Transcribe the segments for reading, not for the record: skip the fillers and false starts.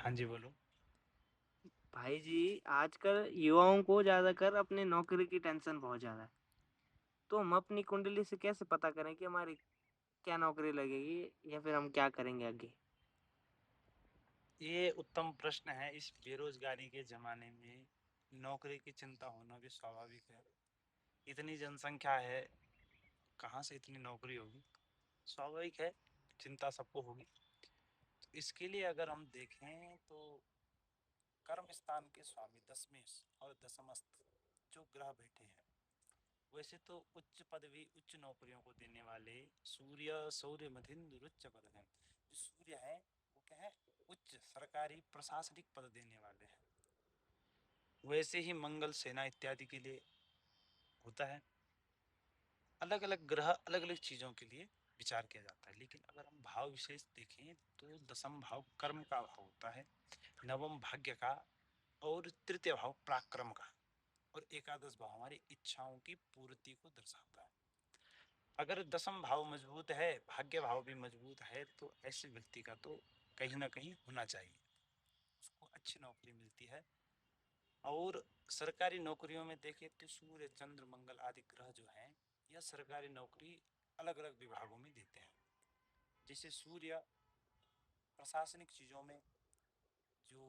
हाँ जी, बोलो। भाई जी, आजकल युवाओं को ज्यादातर अपने नौकरी की टेंशन बहुत ज्यादा है। तो हम अपनी कुंडली से कैसे पता करें कि हमारी क्या नौकरी लगेगी या फिर हम क्या करेंगे आगे। ये उत्तम प्रश्न है। इस बेरोजगारी के ज़माने में नौकरी की चिंता होना भी स्वाभाविक है। इतनी जनसंख्या है, कहाँ से इतनी नौकरी होगी? स्वाभाविक है, चिंता सबको होगी। तो इसके लिए अगर हम देखें तो कर्म स्थान के स्वामी दशमेश और दशमस्त जो ग्रह बैठे हैं, वैसे तो उच्च पदवी उच्च नौकरियों को देने वाले सूर्य मथिंद्र उच्च पद हैं। जो सूर्य है वो क्या है? उच्च सरकारी प्रशासनिक पद देने वाले हैं। वैसे ही मंगल सेना इत्यादि के लिए होता है। अलग अलग ग्रह अलग अलग चीजों के लिए विचार किया जाता है। लेकिन अगर हम भाव विशेष देखें तो दसम भाव कर्म का भाव होता है, नवम भाग्य का, और तृतीय भाव पराक्रम का, और एकादश भाव हमारी इच्छाओं की पूर्ति को दर्शाता है। अगर दसम भाव मजबूत है, भाग्य भाव भी मजबूत है, तो ऐसे व्यक्ति का तो कहीं ना कहीं होना चाहिए, उसको अच्छी नौकरी मिलती है। और सरकारी नौकरियों में देखें तो सूर्य चंद्र मंगल आदि ग्रह जो हैं, यह सरकारी नौकरी अलग अलग विभागों में देते हैं। जैसे सूर्य प्रशासनिक चीज़ों में, जो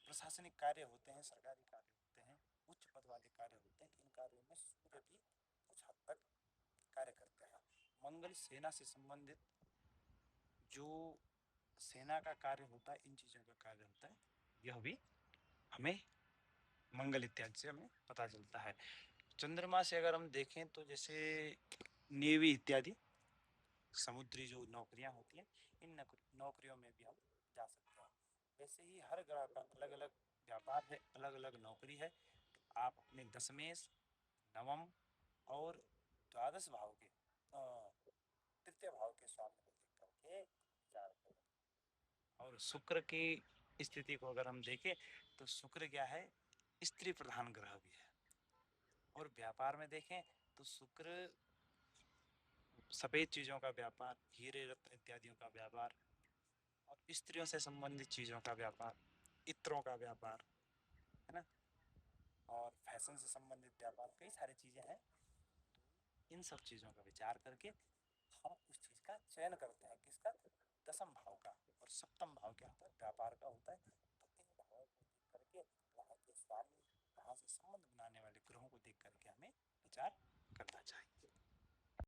प्रशासनिक कार्य होते हैं, सरकारी कार्य होते हैं, उच्च पद वाले कार्य होते हैं, इन कार्यों में सूर्य भी कुछ हद तक कार्य करते हैं। मंगल सेना से संबंधित जो सेना का कार्य होता है, इन चीज़ों का कार्य होता है, यह भी हमें मंगल इत्यादि से हमें पता चलता है। चंद्रमा से अगर हम देखें तो जैसे नेवी इत्यादि समुद्री जो नौकरियां होती हैं, इन नौकरियों में भी हम जा सकते हैं। वैसे ही हर ग्रह का अलग अलग व्यापार है, अलग अलग नौकरी है। तो आप अपने दशमेश, नवम और द्वादश भाव के तृतीय भाव के स्वामी को देख करके विचार करें। और शुक्र की स्थिति को अगर हम देखें तो शुक्र क्या है? स्त्री प्रधान ग्रह भी है। और व्यापार में देखें तो शुक्र सफेद चीजों का व्यापार, हीरे रत्न इत्यादियों का व्यापार, और स्त्रियों से संबंधित चीजों का व्यापार, इत्रों का व्यापार, है ना, और फैशन से संबंधित व्यापार, कई सारी चीजें हैं। इन सब चीजों का विचार करके हम उस चीज का चयन करते हैं, किसका? दसम भाव का। और सप्तम भाव क्या होता है? व्यापार का होता है। तो इन भावों को देख करके, वहां के स्वामी, वहां से संबंध बनाने वाले ग्रहों को देख करके हमें विचार करना चाहिए।